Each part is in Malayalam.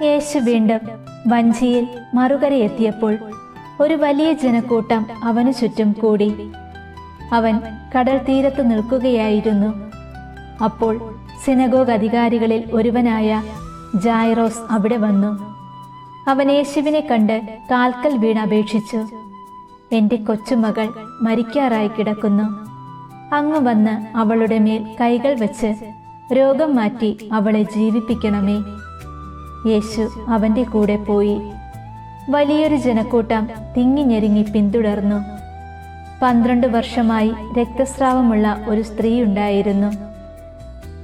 യേശു വീണ്ടും വഞ്ചിയിൽ മറുകരയെത്തിയപ്പോൾ ഒരു വലിയ ജനക്കൂട്ടം അവനു ചുറ്റും കൂടി. അവൻ കടൽ തീരത്ത് നിൽക്കുകയായിരുന്നു. അപ്പോൾ സിനഗോഗ് അധികാരികളിൽ ഒരുവനായ ജായിറോസ് അവിടെ വന്നു. അവൻ യേശുവിനെ കണ്ട് കാൽക്കൽ വീണപേക്ഷിച്ചു, "എൻ്റെ കൊച്ചുമകൾ മരിക്കാറായി കിടക്കുന്നു. അങ്ങ് വന്ന് അവളുടെ മേൽ കൈകൾ വെച്ച് രോഗം മാറ്റി അവളെ ജീവിപ്പിക്കണമേ." യേശു അവൻ്റെ കൂടെ പോയി. വലിയൊരു ജനക്കൂട്ടം തിങ്ങിഞ്ഞെരുങ്ങി പിന്തുടർന്നു. 12 വർഷമായി രക്തസ്രാവമുള്ള ഒരു സ്ത്രീ ഉണ്ടായിരുന്നു.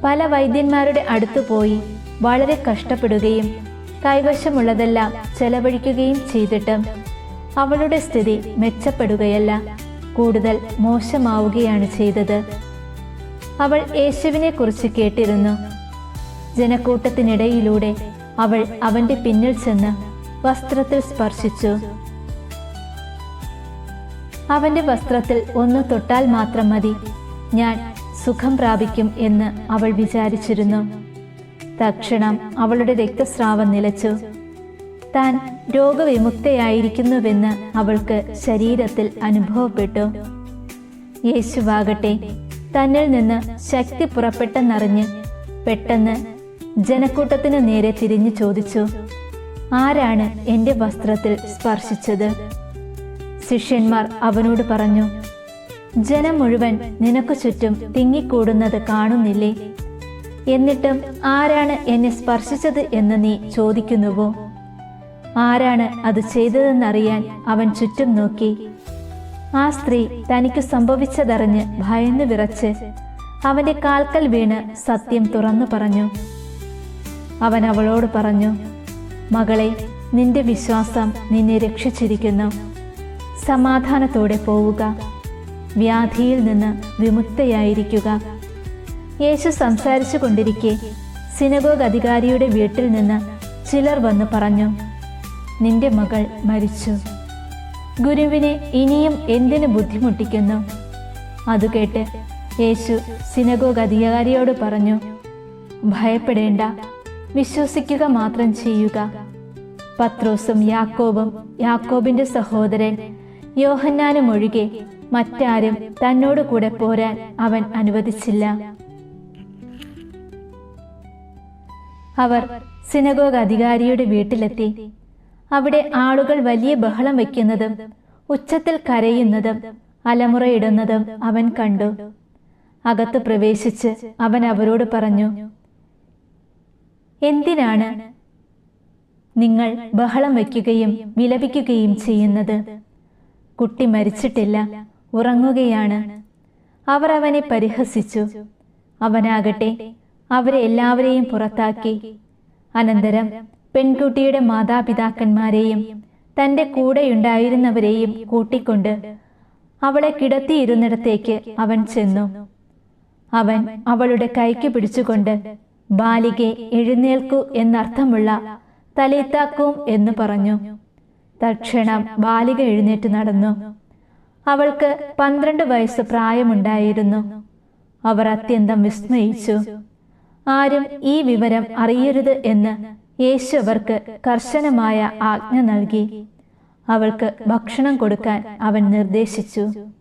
പല വൈദ്യന്മാരുടെ അടുത്തു പോയി വളരെ കഷ്ടപ്പെടുകയും കൈവശമുള്ളതെല്ലാം ചെലവഴിക്കുകയും ചെയ്തിട്ടും അവളുടെ സ്ഥിതി മെച്ചപ്പെടുകയല്ല, കൂടുതൽ മോശമാവുകയാണ് ചെയ്തത്. അവൾ യേശുവിനെ കുറിച്ച് കേട്ടിരുന്നു. ജനക്കൂട്ടത്തിനിടയിലൂടെ അവൾ അവന്റെ പിന്നിൽ ചെന്ന് വസ്ത്രത്തിൽ സ്പർശിച്ചു. അവന്റെ വസ്ത്രത്തിൽ ഒന്ന് തൊട്ടാൽ മാത്രം മതി, ഞാൻ സുഖം പ്രാപിക്കും എന്ന് അവൾ വിചാരിച്ചിരുന്നു. തക്ഷണം അവളുടെ രക്തസ്രാവം നിലച്ചു. താൻ രോഗവിമുക്തയായിരിക്കുന്നുവെന്ന് അവൾക്ക് ശരീരത്തിൽ അനുഭവപ്പെട്ടു. യേശുവാകട്ടെ തന്നിൽ നിന്ന് ശക്തി പുറപ്പെട്ടെന്നറിഞ്ഞ് പെട്ടെന്ന് ജനക്കൂട്ടത്തിനു നേരെ തിരിഞ്ഞു ചോദിച്ചു, "ആരാണ് എൻ്റെ വസ്ത്രത്തിൽ സ്പർശിച്ചത്?" ശിഷ്യന്മാർ അവനോട് പറഞ്ഞു, "ജനം മുഴുവൻ നിനക്കു ചുറ്റും തിങ്ങിക്കൂടുന്നത് കാണുന്നില്ലേ? എന്നിട്ടും ആരാണ് എന്നെ സ്പർശിച്ചത് എന്ന് നീ ചോദിക്കുന്നുവോ?" ആരാണ് അത് ചെയ്തതെന്നറിയാൻ അവൻ ചുറ്റും നോക്കി. ആ സ്ത്രീ തനിക്ക് സംഭവിച്ചതറിഞ്ഞ് ഭയന്നു വിറച്ച് അവന്റെ കാൽക്കൽ വീണ് സത്യം തുറന്നു പറഞ്ഞു. അവൻ അവളോട് പറഞ്ഞു, "മകളെ, നിന്റെ വിശ്വാസം നിന്നെ രക്ഷിച്ചിരിക്കുന്നു. സമാധാനത്തോടെ പോവുക, വ്യാധിയിൽ നിന്ന് വിമുക്തയായിരിക്കുക." യേശു സംസാരിച്ചു കൊണ്ടിരിക്കെ സിനഗോഗ് അധികാരിയുടെ വീട്ടിൽ നിന്ന് ചിലർ വന്നു പറഞ്ഞു, "നിന്റെ മകൾ മരിച്ചു. ഗുരുവിനെ ഇനിയും എന്തിനു ബുദ്ധിമുട്ടിക്കുന്നു?" അത് കേട്ട് യേശു സിനഗോഗ് അധികാരിയോട് പറഞ്ഞു, "ഭയപ്പെടേണ്ട, വിശ്വസിക്കുക മാത്രം ചെയ്യുക." പത്രോസും യാക്കോബും യാക്കോബിന്റെ സഹോദരൻ യോഹന്നാനും ഒഴികെ മറ്റാരും തന്നോട് കൂടെ പോരാൻ അവൻ അനുവദിച്ചില്ല. അവർ സിനഗോഗ് അധികാരിയുടെ വീട്ടിലെത്തി. അവിടെ ആളുകൾ വലിയ ബഹളം വയ്ക്കുന്നതും ഉച്ചത്തിൽ കരയുന്നതും അലമുറയിടുന്നതും അവൻ കണ്ടു. അകത്ത് പ്രവേശിച്ച് അവൻ അവരോട് പറഞ്ഞു, "എന്തിനാണ് നിങ്ങൾ ബഹളം വയ്ക്കുകയും വിലപിക്കുകയും ചെയ്യുന്നത്? കുട്ടി മരിച്ചിട്ടില്ല, ഉറങ്ങുകയാണ്." അവർ അവനെ പരിഹസിച്ചു. അവനാകട്ടെ അവരെ എല്ലാവരെയും പുറത്താക്കി. അനന്തരം പെൺകുട്ടിയുടെ മാതാപിതാക്കന്മാരെയും തൻ്റെ കൂടെയുണ്ടായിരുന്നവരെയും കൂട്ടിക്കൊണ്ട് അവളെ കിടത്തിയിരുന്നിടത്തേക്ക് അവൻ ചെന്നു. അവൻ അവളുടെ കൈക്ക് പിടിച്ചുകൊണ്ട്, "ബാലികെ, എഴുന്നേൽക്കൂ" എന്നർത്ഥമുള്ള തലീത്താക്കും എന്ന് പറഞ്ഞു. തക്ഷണം ബാലിക എഴുന്നേറ്റ് നടന്നു. അവൾക്ക് 12 വയസ്സ് പ്രായമുണ്ടായിരുന്നു. അവർ അത്യന്തം വിസ്മയിച്ചു. ആരും ഈ വിവരം അറിയരുത് എന്ന് യേശു അവർക്ക് കർശനമായ ആജ്ഞ നൽകി. അവൾക്ക് ഭക്ഷണം കൊടുക്കാൻ അവൻ നിർദ്ദേശിച്ചു.